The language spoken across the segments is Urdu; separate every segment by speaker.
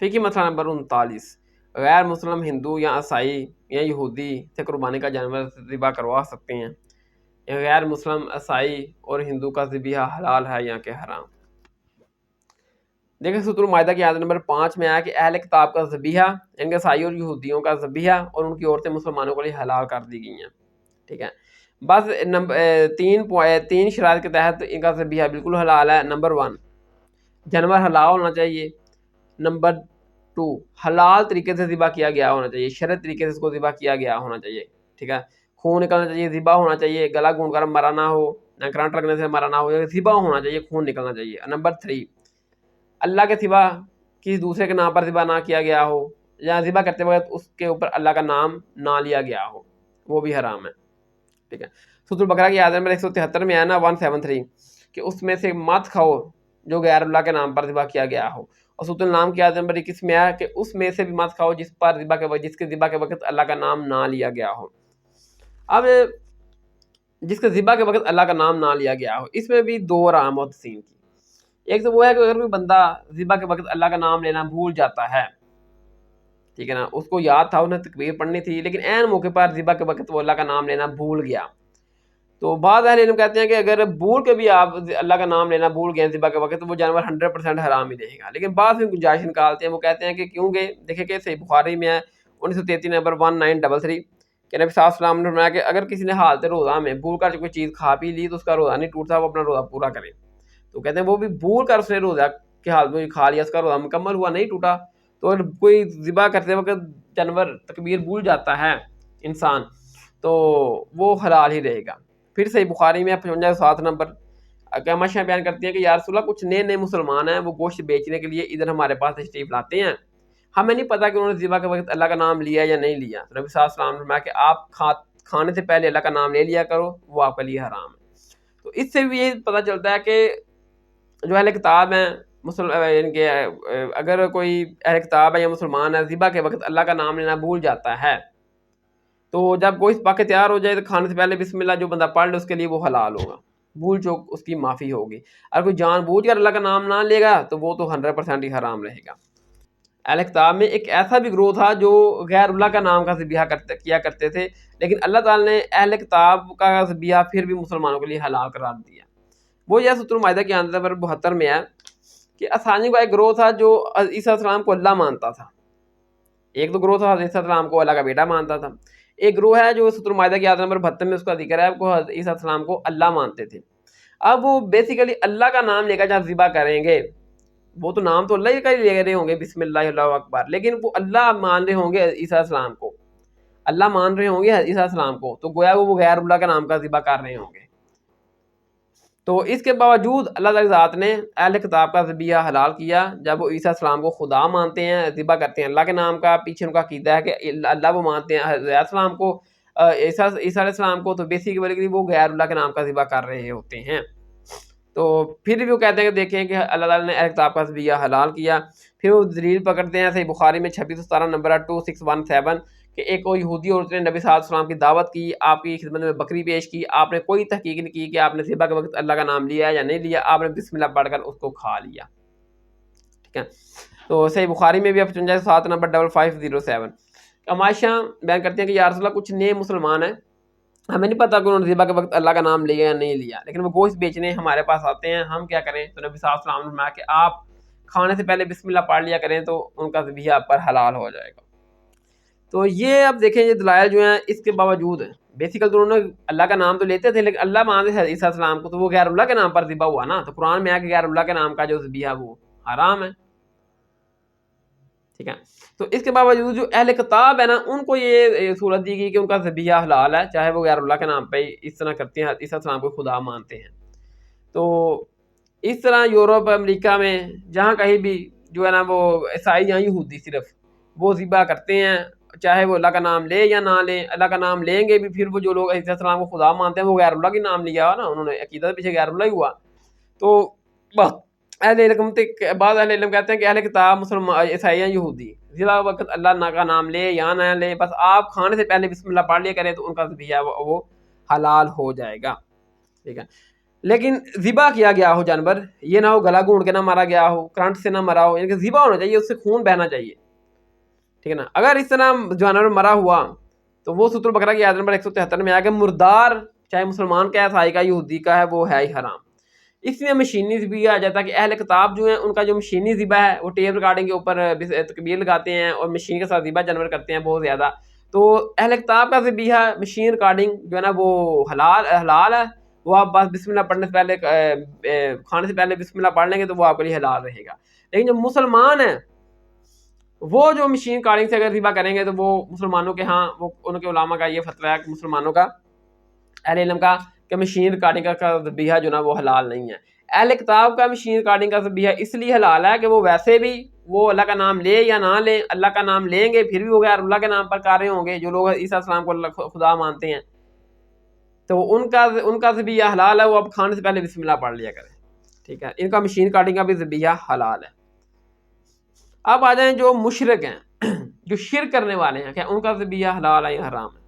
Speaker 1: فقہی مسئلہ نمبر 39، غیر مسلم ہندو یا عیسائی یا یہودی سے قربانی کا جانور ذبح کروا سکتے ہیں؟ یا غیر مسلم، عیسائی اور ہندو کا ذبیحہ حلال ہے یا کہ حرام؟ دیکھیں سورۃ المائدہ کی آیت نمبر 5 میں آیا کہ اہل کتاب کا ذبیحہ، ان کے عیسائی اور یہودیوں کا ذبیحہ اور ان کی عورتیں مسلمانوں کے لیے حلال کر دی گئی ہیں، ٹھیک ہے۔ بس تین شرائط کے تحت ان کا ذبیحہ بالکل حلال ہے۔ نمبر 1، جانور حلال ہونا چاہیے۔ نمبر 2، حلال طریقے سے ذبح کیا گیا ہونا چاہیے، شرعی طریقے سے اس کو ذبح کیا گیا ہونا چاہیے، ٹھیک ہے۔ خون نکلنا چاہیے، ذبح ہونا چاہیے، گلا گھونٹ کر مرا نہ ہو، نہ کرنٹ لگنے سے مرا نہ ہو، ذبح ہونا چاہیے، خون نکلنا چاہیے۔ نمبر 3، اللہ کے سوا کسی دوسرے کے نام پر ذبح نہ کیا گیا ہو، یا ذبح کرتے وقت اس کے اوپر اللہ کا نام نہ لیا گیا ہو، وہ بھی حرام ہے، ٹھیک ہے۔ سورۃ البقرہ کی آیت نمبر 173 میں آیا نا 173 کہ اس میں سے مت کھاؤ جو غیر اللہ کے نام پر ذبح کیا گیا ہو، اور سورۃ النعام کی آیت نمبر 21 میں آیا کہ اس میں سے بھی مت کھاؤ جس کے ذبح کے وقت اللہ کا نام نہ لیا گیا ہو۔ اب جس کے ذبح کے وقت اللہ کا نام نہ لیا گیا ہو، اس میں بھی دو رائے محدثین کی۔ ایک تو وہ ہے کہ اگر کوئی بندہ ذبح کے وقت اللہ کا نام لینا بھول جاتا ہے، ٹھیک ہے نا، اس کو یاد تھا انہیں تکبیر پڑھنی تھی لیکن عین موقع پر ذبح کے وقت وہ اللہ کا نام لینا بھول گیا، تو بعض اہل علم کہتے ہیں کہ اگر بھول کے بھی آپ اللہ کا نام لینا بھول گئے ذبح کے وقت، تو وہ جانور 100% حرام ہی رہے گا۔ لیکن بعض میں گنجائش نکالتے ہیں، وہ کہتے ہیں کہ کیونکہ دیکھیں کہ صحیح بخاری میں ہے 1933 نمبر 1933 کہ نبی صلی اللہ علیہ وسلم نے فرمایا کہ اگر کسی نے حالت روزہ میں بھول کر کوئی چیز کھا پی لی تو اس کا روزہ نہیں ٹوٹتا، وہ اپنا روزہ پورا کرے۔ تو کہتے ہیں وہ بھی بھول کر اس نے روزہ کی حالت میں کھا لیا، اس کا روزہ مکمل ہوا، نہیں ٹوٹا۔ تو اگر کوئی ذبح کرتے وقت جانور تکبیر بھول جاتا ہے انسان، تو وہ حلال ہی رہے گا۔ پھر صحیح بخاری میں 55 نمبر اقامہ شاہ بیان کرتی ہیں کہ یا رسول اللہ، کچھ نئے نئے مسلمان ہیں، وہ گوشت بیچنے کے لیے ادھر ہمارے پاس تشریف لاتے ہیں، ہمیں نہیں پتا کہ انہوں نے ذبح کے وقت اللہ کا نام لیا یا نہیں لیا۔ تو نبی صلی اللہ علیہ وسلم نے فرمایا کہ آپ کھانے سے پہلے اللہ کا نام لے لیا کرو، وہ آپ کے لیے حرام ہے۔ تو اس سے بھی یہ پتہ چلتا ہے کہ جو اہل کتاب ہیں یعنی کہ اگر کوئی اہل کتاب ہے یا مسلمان ہے، ذبح کے وقت اللہ کا نام لینا بھول جاتا ہے، تو جب گوشت پاک تیار ہو جائے تو کھانے سے پہلے بسم اللہ جو بندہ پڑھ لے اس کے لیے وہ حلال ہوگا، بھول چوک اس کی معافی ہوگی۔ اگر کوئی جان بوجھ کر اللہ کا نام نہ لے گا تو وہ تو 100% ہی حرام رہے گا۔ اہل کتاب میں ایک ایسا بھی گروہ تھا جو غیر اللہ کا نام کا ذبیحہ کیا کرتے تھے، لیکن اللہ تعالیٰ نے اہل کتاب کا ذبیحہ پھر بھی مسلمانوں کے لیے حلال قرار دیا۔ وہ یہ سورۃ المائدہ کی آیت نمبر 72 میں ہے کہ اسانی کا ایک گروہ تھا جو عیسیٰ علیہ السلام کو اللہ مانتا تھا۔ ایک تو گروہ تھا حضرت عیسیٰ علیہ السلام کو اللہ کا بیٹا مانتا تھا، ایک گروہ ہے جو سورۃ المائدہ کی آیت نمبر 72 میں اس کا ذکر ہے، وہ حضرت عیسیٰ علیہ السلام کو اللہ مانتے تھے۔ اب وہ بیسیکلی اللہ کا نام لے کر جب ذبح کریں گے، وہ تو نام تو اللہ کا ہی لے رہے ہوں گے، بسم اللہ اللہ اکبر، لیکن وہ اللہ مان رہے ہوں گے عیسیٰ علیہ السلام کو، اللہ مان رہے ہوں گے عیسیٰ علیہ السلام کو، تو گویا وہ غیر اللہ کے نام کا ذبح کر رہے ہوں گے۔ تو اس کے باوجود اللہ تعالی ذات نے اہل کتاب کا ذبیحہ حلال کیا جب وہ عیسیٰ السلام کو خدا مانتے ہیں، ذبح کرتے ہیں اللہ کے نام کا، پیچھے ان کا عقیدہ ہے کہ اللہ وہ مانتے ہیں حضرت السلام کو، عیسیٰ علیہ السلام کو، تو بیسیکلی وہ غیر اللہ کے نام کا ذبح کر رہے ہوتے ہیں۔ تو پھر بھی وہ کہتے ہیں کہ دیکھیں کہ اللہ تعالیٰ نے اہل کتاب کا ذبیحہ حلال کیا۔ پھر وہ دلیل پکڑتے ہیں صحیح بخاری میں 2617 نمبر 2617 کہ ایک وہ یہودی عورت نے نبی صلی اللہ علیہ وسلم کی دعوت کی، آپ کی خدمت میں بکری پیش کی، آپ نے کوئی تحقیق نہیں کی کہ آپ نے ذبح کے وقت اللہ کا نام لیا یا نہیں لیا، آپ نے بسم اللہ پڑھ کر اس کو کھا لیا، ٹھیک ہے۔ تو صحیح بخاری میں بھی 55 نمبر 5507 عائشہ بیان کرتے ہیں کہ یا رسول اللہ، کچھ نئے مسلمان ہیں، ہمیں نہیں پتا کہ انہوں نے ذبح کے وقت اللہ کا نام لیا یا نہیں لیا، لیکن وہ گوشت بیچنے ہمارے پاس آتے ہیں، ہم کیا کریں؟ تو نبی صلی اللہ علیہ وسلم نے فرمایا کہ آپ کھانے سے پہلے بسم اللہ پڑھ لیا کریں تو ان کا ذبیحہ آپ پر حلال ہو جائے گا۔ تو یہ اب دیکھیں یہ دلائل جو ہیں اس کے باوجود ہیں، بیسیکل تو انہوں نے اللہ کا نام تو لیتے تھے لیکن اللہ مانتے تھے عیسیٰ علیہ السلام کو، تو وہ غیر اللہ کے نام پر ذبح ہوا نا، تو قرآن میں ہے کہ غیر اللہ کے نام کا جو ذبیحہ وہ حرام ہے، ٹھیک ہے۔ تو اس کے باوجود جو اہل کتاب ہے نا، ان کو یہ صورت دی گئی کہ ان کا ذبیحہ حلال ہے، چاہے وہ غیر اللہ کے نام پہ اس طرح کرتے ہیں، عیسیٰ السلام کو خدا مانتے ہیں۔ تو اس طرح یورپ، امریکہ میں جہاں کہیں بھی جو ہے نا وہ عیسائی یا یہودی صرف وہ ذبح کرتے ہیں، چاہے وہ اللہ کا نام لے یا نہ لیں، اللہ کا نام لیں گے بھی، پھر وہ جو لوگ عیسیٰ السلام کو خدا مانتے ہیں وہ غیر اللہ کے نام لیا ہوا نا، انہوں نے عقیدہ پیچھے غیر اللہ ہی ہوا۔ تو بعض اہل علم کہتے ہیں کہ اہل کتاب مسلمان عیسائی یا یہودی ذبح وقت اللہ کا نام لے یا نہ لے، بس آپ کھانے سے پہلے بسم اللہ پڑھ لیا کریں تو ان کا ذبیحہ وہ حلال ہو جائے گا، ٹھیک ہے۔ لیکن ذبح کیا گیا ہو جانور، یہ نہ ہو گلا گھونٹ کے نہ مارا گیا ہو، کرنٹ سے نہ مرا ہو، یعنی کہ ذبح ہونا چاہیے، اس سے خون بہنا چاہیے، ٹھیک ہے نا. اگر اس طرح جانور مرا ہوا تو وہ سورۃ البقرہ کی آیت نمبر 173 میں آ کہ مردار چاہے مسلمان کا ہے، عیسائی کا، یہودی کا ہے، وہ ہے ہی حرام. اس میں مشینی ذبح آ جاتا ہے کہ اہل کتاب جو ہیں ان کا جو مشینی ذبح ہے وہ ٹیپ ریکارڈنگ کے اوپر تکبیر لگاتے ہیں اور مشین کے ساتھ ذبح جانور کرتے ہیں بہت زیادہ. تو اہل کتاب کا ذبیحہ مشین ریکارڈنگ جو ہے نا وہ حلال ہے، وہ آپ بس بسم اللہ پڑھنے سے پہلے کھانے سے پہلے بسم اللہ پڑھ لیں گے تو وہ آپ کے لیے حلال رہے گا. لیکن جو مسلمان ہیں وہ جو مشین ریکارڈنگ سے اگر ذبح کریں گے تو وہ مسلمانوں کے ہاں وہ ان کے علماء کا یہ فتویٰ ہے کہ مسلمانوں کا اہل علم کا کہ مشین ریکارڈنگ کا ذبیحہ جو نا وہ حلال نہیں ہے. اہل کتاب کا مشین ریکارڈنگ کا ذبیحہ اس لیے حلال ہے کہ وہ ویسے بھی وہ اللہ کا نام لے یا نہ لیں، اللہ کا نام لیں گے پھر بھی وہ غیر اللہ کے نام پر کر رہے ہوں گے. جو لوگ عیسیٰ السلام کو خدا مانتے ہیں تو ان کا ذبیحہ حلال ہے، وہ اب کھانے سے پہلے بسم اللہ پڑھ لیا کریں، ٹھیک ہے. ان کا مشین ریکارڈنگ کا بھی ذبیحہ حلال ہے. اب آ جائیں جو مشرک ہیں، جو شرک کرنے والے ہیں، کہ ان کا ذبیحہ حلال ہے یا حرام ہے.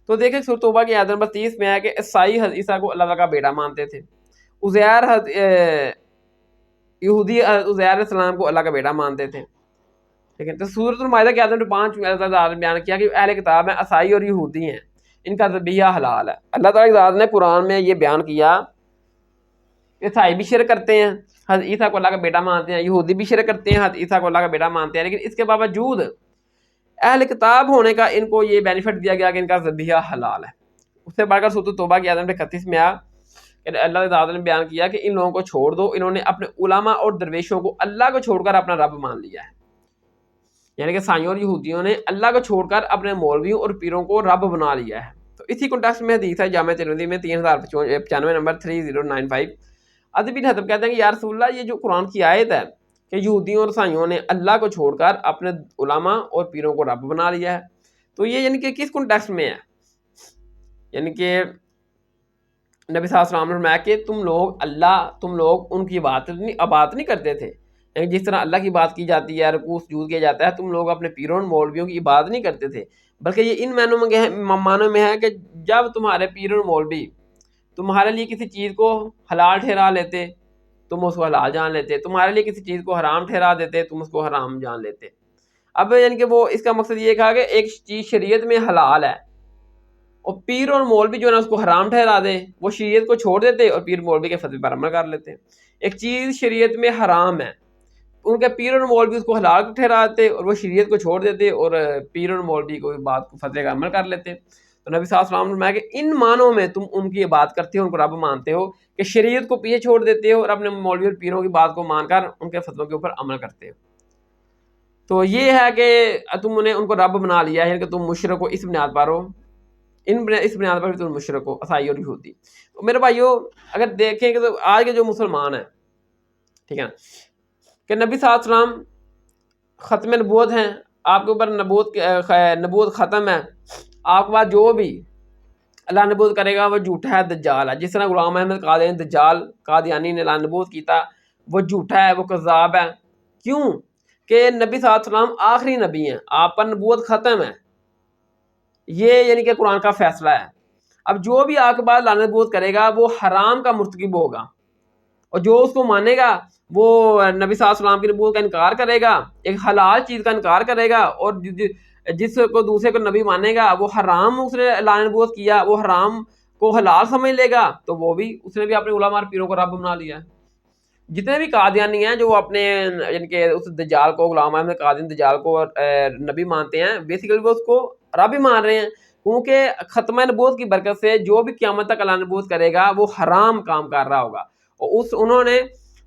Speaker 1: تو دیکھیں سورۃ توبہ کی آیت نمبر 30 میں ہے کہ عیسائی حضرت عیسیٰ کو اللہ تعالیٰ کا بیٹا مانتے تھے، یہودی عزیر علیہ السلام کو اللہ کا بیٹا مانتے تھے، ٹھیک ہے. تو سورۃ المائدہ کی آیت نمبر 5 میں اللہ تعالیٰ نے بیان کیا کہ اہل کتاب ہیں، عیسائی اور یہودی ہیں، ان کا ذبیحہ حلال ہے. اللہ تعالیٰ کی ذات نے قرآن میں یہ بیان کیا عیسائی بھی شرک کرتے ہیں، حضرت عیسیٰ کو اللہ کا بیٹا مانتے ہیں، یہودی بھی شرک کرتے ہیں، حضرت عیسیٰ کو اللہ کا بیٹا مانتے ہیں، لیکن اس کے باوجود اہل کتاب ہونے کا ان کو یہ بینیفٹ دیا گیا کہ ان کا ذبیحہ حلال ہے. اس سے بڑھ کر سورۃ توبہ کی آیت نمبر 31 میں آیا کہ اللہ تعالیٰ نے بیان کیا کہ ان لوگوں کو چھوڑ دو، انہوں نے اپنے علماء اور درویشوں کو اللہ کو چھوڑ کر اپنا رب مان لیا ہے. یعنی کہ عیسائیوں اور یہودیوں نے اللہ کو چھوڑ کر اپنے مولویوں اور پیروں کو رب بنا لیا ہے. تو اسی کنٹیکسٹ میں حدیث ہے جامع ترمذی میں 3095 نمبر 3095. ادبی حتب کہتے ہیں کہ یا رسول اللہ، یہ جو قرآن کی آیت ہے کہ یہودیوں اور عیسائیوں نے اللہ کو چھوڑ کر اپنے علماء اور پیروں کو رب بنا لیا ہے، تو یہ یعنی کہ کس کنٹیکسٹ میں ہے؟ یعنی کہ نبی صلی اللہ علیہ وسلم نے فرمایا کہ تم لوگ ان کی بات نہیں کرتے تھے، یعنی جس طرح اللہ کی بات کی جاتی ہے، رکوع سجود کیا جاتا ہے، تم لوگ اپنے پیروں اور مولویوں کی عبادت نہیں کرتے تھے، بلکہ یہ ان معنوں میں ہے کہ جب تمہارے پیر اور مولوی تمہارے لیے کسی چیز کو حلال ٹھہرا لیتے تم اس کو حلال جان لیتے، تمہارے لیے کسی چیز کو حرام ٹھہرا دیتے تم اس کو حرام جان لیتے. اب یعنی کہ وہ اس کا مقصد یہ کہا کہ ایک چیز شریعت میں حلال ہے اور پیر اور مولوی جو ہے نا اس کو حرام ٹھہرا دے، وہ شریعت کو چھوڑ دیتے اور پیر مولوی کے فتوے پر عمل کر لیتے. ایک چیز شریعت میں حرام ہے، ان کے پیر اور مولوی اس کو حلال ٹھہراتے اور وہ شریعت کو چھوڑ دیتے اور پیر اور مولوی کو بات کو فتوے کا عمل کر لیتے. تو نبی صلی اللہ علیہ وسلم نے فرمایا کہ ان معنوں میں تم ان کی بات کرتے ہو، ان کو رب مانتے ہو، کہ شریعت کو پیچھے چھوڑ دیتے ہو اور اپنے مولوی اور پیروں کی بات کو مان کر ان کے فتووں کے اوپر عمل کرتے ہو. تو یہ ہے کہ تم نے ان کو رب بنا لیا ہے کہ تم مشرک ہو اس بنیاد پر ہو، اس بنیاد پر بھی تم مشرک ہو، عیسائی اور یہودی. تو میرے بھائیو اگر دیکھیں کہ تو آج کے جو مسلمان ہیں، ٹھیک ہے کہ نبی صلی اللہ علیہ وسلم ختم نبوت ہیں، آپ کے اوپر نبوت ختم ہے، آپ کے بعد جو بھی اللہ نبوت کرے گا وہ جھوٹا ہے، دجال ہے. جس طرح غلام احمد قادیانی دجال قادیانی نے اللہ نبوت کیتا، وہ جھوٹا ہے، وہ کذاب ہے. کیوں کہ نبی صلی اللہ علیہ وسلم آخری نبی ہیں، آپ پر نبوت ختم ہے، یہ یعنی کہ قرآن کا فیصلہ ہے. اب جو بھی آپ کے بعد اللہ نبوت کرے گا وہ حرام کا مرتکب ہوگا، اور جو اس کو مانے گا وہ نبی صلی اللہ علیہ وسلم کی نبوت کا انکار کرے گا، ایک حلال چیز کا انکار کرے گا، اور جس کو دوسرے کو نبی مانے گا وہ حرام اس نے اللہ نبوت کیا، وہ حرام کو حلال سمجھ لے گا، تو وہ بھی اس نے بھی اپنے علماء اور پیروں کو رب بنا لیا. جتنے بھی قادیانی ہیں جو اپنے یعنی کہ اس دجال کو، غلام احمد قادیانی دجال کو نبی مانتے ہیں، بیسیکلی وہ اس کو رب ہی مان رہے ہیں، کیونکہ ختمہ نبوت کی برکت سے جو بھی قیامت تک اللہ نبوت کرے گا وہ حرام کام کر رہا ہوگا، اور انہوں نے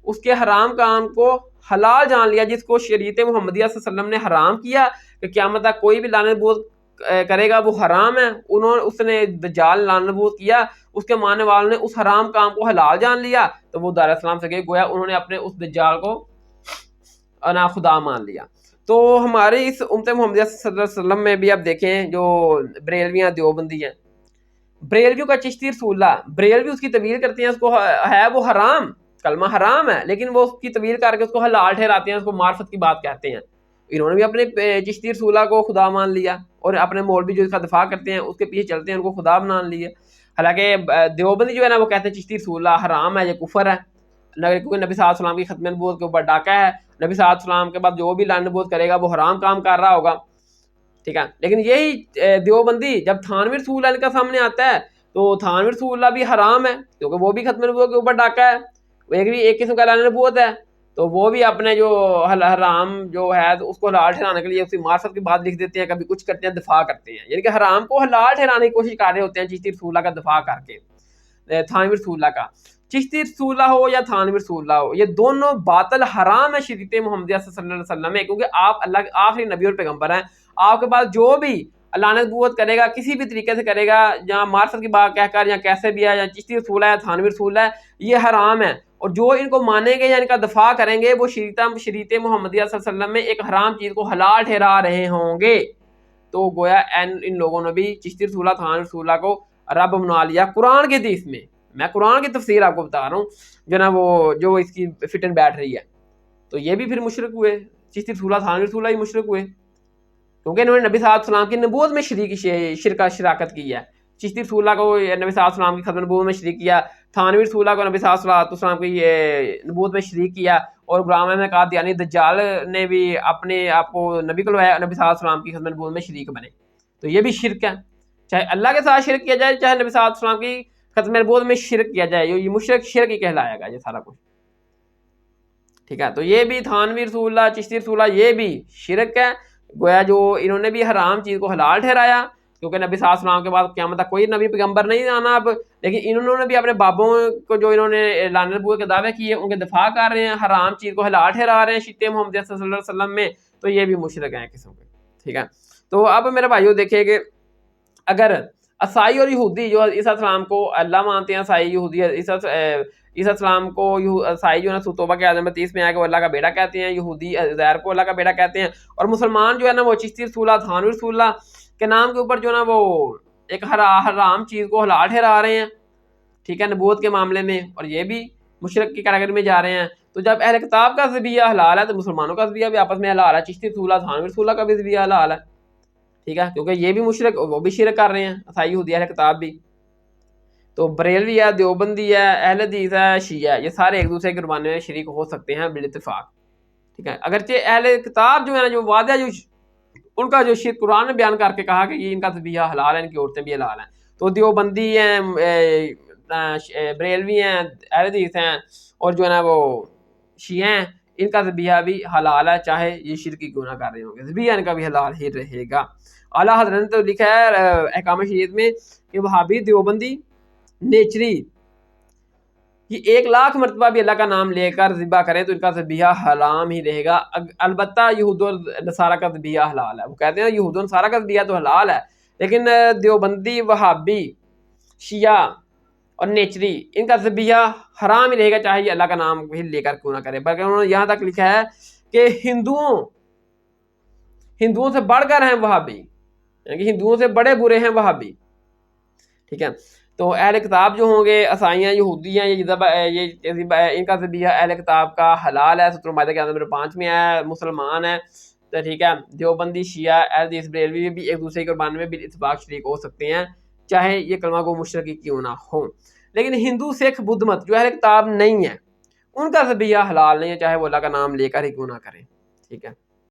Speaker 1: اس کے حرام کام کو حلال جان لیا، جس کو شریعت محمدیہ صلی اللہ علیہ وسلم نے حرام کیا کہ قیامت تک کوئی بھی لعنت نبوت کرے گا وہ حرام ہے. اس نے دجال لعنت نبوت کیا، اس کے ماننے والوں نے اس حرام کام کو حلال جان لیا، تو وہ دار السلام سے گئے، گویا انہوں نے اپنے اس دجال کو انا خدا مان لیا. تو ہمارے اس امت محمدیہ صلی اللہ علیہ وسلم میں بھی آپ دیکھیں جو بریلویاں دیوبندی ہیں، بریلویوں کا چشتی رسول اللہ، بریلوی اس کی طویل کرتے ہیں، اس کو ہے وہ حرام، کلمہ حرام ہے، لیکن وہ اس کی طویل کر کے اس کو حلال ٹھہراتے ہیں، اس کو معرفت کی بات کہتے ہیں. انہوں نے بھی اپنے چشتی رسول اللہ کو خدا مان لیا، اور اپنے مولوی جو اس کا دفاع کرتے ہیں اس کے پیچھے چلتے ہیں ان کو خدا مان لیے. حالانکہ دیوبندی جو ہے نا وہ کہتے ہیں چشتی رسول اللہ حرام ہے، یہ کفر ہے، کیونکہ نبی صلی اللہ علیہ وسلم کی ختم نبوت کے اوپر ڈاکہ ہے، نبی صلی اللہ علیہ وسلم کے بعد جو بھی لعن نبوت کرے گا وہ حرام کام کر رہا ہوگا، ٹھیک ہے. لیکن یہی دیوبندی جب تھانوی رسول اللہ کا سامنے آتا ہے تو تھانوی رسول اللہ بھی حرام ہے کیونکہ وہ بھی ختم نبوت کے اوپر ڈاکہ ہے، وہ ایک قسم کا لعن نبوت ہے، تو وہ بھی اپنے جو حرام جو ہے اس کو حلال ٹھہرانے کے لیے اسی معرفت کی بات لکھ دیتے ہیں، کبھی کچھ کرتے ہیں دفاع کرتے ہیں، یعنی کہ حرام کو حلال ٹھہرانے کی کوشش کر رہے ہوتے ہیں چشتی رسول اللہ کا دفاع کر کے، تھانوی رسول اللہ کا. چشتی رسول اللہ ہو یا تھانوی رسول اللہ ہو، یہ دونوں باطل حرام ہے شریعت محمدیہ صلی اللہ علیہ وسلم میں، کیونکہ آپ اللہ کے آخری نبی اور پیغمبر ہیں. آپ کے پاس جو بھی اللہ نبوت کرے گا کسی بھی طریقے سے کرے گا، یا معرفت کی بات کہہ کر یا کیسے بھی ہے، یا چشتی رسول ہے یا تھانوی رسول ہے، یہ حرام ہے، اور جو ان کو مانیں گے یا ان کا دفاع کریں گے وہ شریعت محمدیہ صلی اللہ علیہ وسلم میں ایک حرام چیز کو حلال ٹھہرا رہے ہوں گے. تو گویا ان لوگوں نے بھی چشتی رسول اللہ تھانوی رسول اللہ کو رب بنا لیا قرآن کی حدیث میں. میں قرآن کی تفسیر آپ کو بتا رہا ہوں جو نا وہ جو اس کی فٹ اینڈ بیٹھ رہی ہے، تو یہ بھی پھر مشرک ہوئے، چشتی رسول اللہ تھانوی رسول اللہ ہی مشرک ہوئے، کیونکہ انہوں نے نبی صلی اللہ علیہ وسلم کی نبوت میں شراکت کی ہے. چشتی رسول اللہ کو نبی صلی اللہ علیہ وسلم کی ختم نبوت میں شریک کیا، تھانوی رسول اللہ کو نبی صلی اللہ علیہ وسلم کی نبوت میں شریک کیا، اور غلام احمد قادیانی دجال نے بھی اپنے آپ کو نبی کو لوایا، نبی صلی اللہ علیہ وسلم کی ختم نبوت میں شریک بنے. تو یہ بھی شرک ہے، چاہے اللہ کے ساتھ شرک کیا جائے چاہے نبی صلی اللہ علیہ وسلم کی ختم نبوت میں شرک کیا جائے، یہ مشرک شرک ہی کہلائے گا یہ سارا کچھ، ٹھیک ہے. تو یہ بھی تھانوی رسول اللہ چشتی رسول اللہ یہ بھی شرک ہے، گویا جو انہوں نے بھی حرام چیز کو حلال ٹھہرایا، کیونکہ نبی صلی اللہ علیہ وسلم کے بعد قیامت تک کوئی نبی پیغمبر نہیں آنا اب، لیکن انہوں نے بھی اپنے بابوں کو جو انہوں نے لعن نبوت کے دعوے کیے ان کے دفاع کر رہے ہیں، حرام چیز کو حلال ٹھہرا رہے ہیں شریعت محمدیہ صلی اللہ علیہ وسلم میں، تو یہ بھی مشرک ہیں قسم کے، ٹھیک ہے. تو اب میرے بھائیو دیکھیں کہ اگر عیسائی اور یہودی جو عیسیٰ السلام کو اللہ مانتے ہیں، عیسائی یہودی عیسیٰ السلام کو عیسائی جو ہے نا توبہ کے اعظم 30 میں آیا کہ وہ اللہ کا بیٹا کہتے ہیں، یہودی عزیر کو اللہ کا بیٹا کہتے ہیں، اور مسلمان جو ہے نا وہ چشتی رسول اللہ تھانوی رسول اللہ کے نام کے اوپر جو ہے نا وہ ایک حرام چیز کو حلال ٹھہرا رہے ہیں، ٹھیک ہے، نبوت کے معاملے میں، اور یہ بھی مشرک کی کیٹیگری میں جا رہے ہیں. تو جب اہل کتاب کا ذبیحہ حلال ہے تو مسلمانوں کا ذبیحہ بھی آپس میں حلال ہے، چشتی رسول اللہ تھانوی رسول اللہ کا بھی ذبیحہ حلال ہے، ٹھیک ہے، کیونکہ یہ بھی مشرک وہ بھی شرک کر رہے ہیں عیسائی یہودی اہل کتاب بھی. تو بریلوی ہے، دیوبندی ہے، اہل حدیث ہے، شیعہ ہے، یہ سارے ایک دوسرے کے قربانی میں شریک ہو سکتے ہیں بالاتفاق، ٹھیک ہے. اگرچہ اہل کتاب جو ہے نا جو واضح جو ان کا جو شرک قرآن نے بیان کر کے کہا کہ یہ ان کا ذبیحہ حلال ہے، ان کی عورتیں بھی حلال ہیں، تو دیوبندی ہیں، بریلوی ہیں، اہل حدیث ہیں، اور جو ہے نا وہ شیعہ ہیں، ان کا ذبیحہ بھی حلال ہے، چاہے یہ شرک کیوں نہ کر رہے ہوں گے، ذبیحہ ان کا بھی حلال ہی رہے گا. اعلیٰ حضرت نے تو لکھا ہے احکام شریعت میں کہ وہابی دیوبندی نیچری یہ 1,00,000 مرتبہ بھی اللہ کا نام لے کر ذبح کریں تو ان کا ذبیحہ حرام ہی رہے گا. البتہ یہود و نصارہ کا ذبیحہ حلال ہے، وہ کہتے ہیں یہود و نصارہ کا ذبیحہ تو حلال ہے، لیکن دیوبندی، وہابی، شیعہ اور نیچری ان کا ذبیحہ حرام ہی رہے گا، چاہے یہ اللہ کا نام بھی لے کر کیوں نہ کرے. بلکہ انہوں نے یہاں تک لکھا ہے کہ ہندوؤں سے بڑھ کر ہیں وہابی، یعنی کہ ہندوؤں سے بڑے برے ہیں وہابی، ٹھیک ہے. تو اہل کتاب جو ہوں گے عیسائیاں، یہودی ہیں، یہ ان کا ذبیحہ اہل کتاب کا حلال ہے، سورۃ المائدہ کے آیت نمبر 5 میں ہے. مسلمان ہے تو ٹھیک ہے، دیوبندی، شیعہ، اہل حدیث، بریلوی بھی ایک دوسرے کے قربانی میں بالاتفاق شریک ہو سکتے ہیں، چاہے یہ کلمہ کو مشرکی کیوں نہ ہو. لیکن ہندو، سکھ، بدھ مت جو اہل کتاب نہیں ہے ان کا ذبیحہ حلال نہیں ہے، چاہے وہ اللہ کا نام لے کر ہی کیوں نہ کریں، ٹھیک ہے.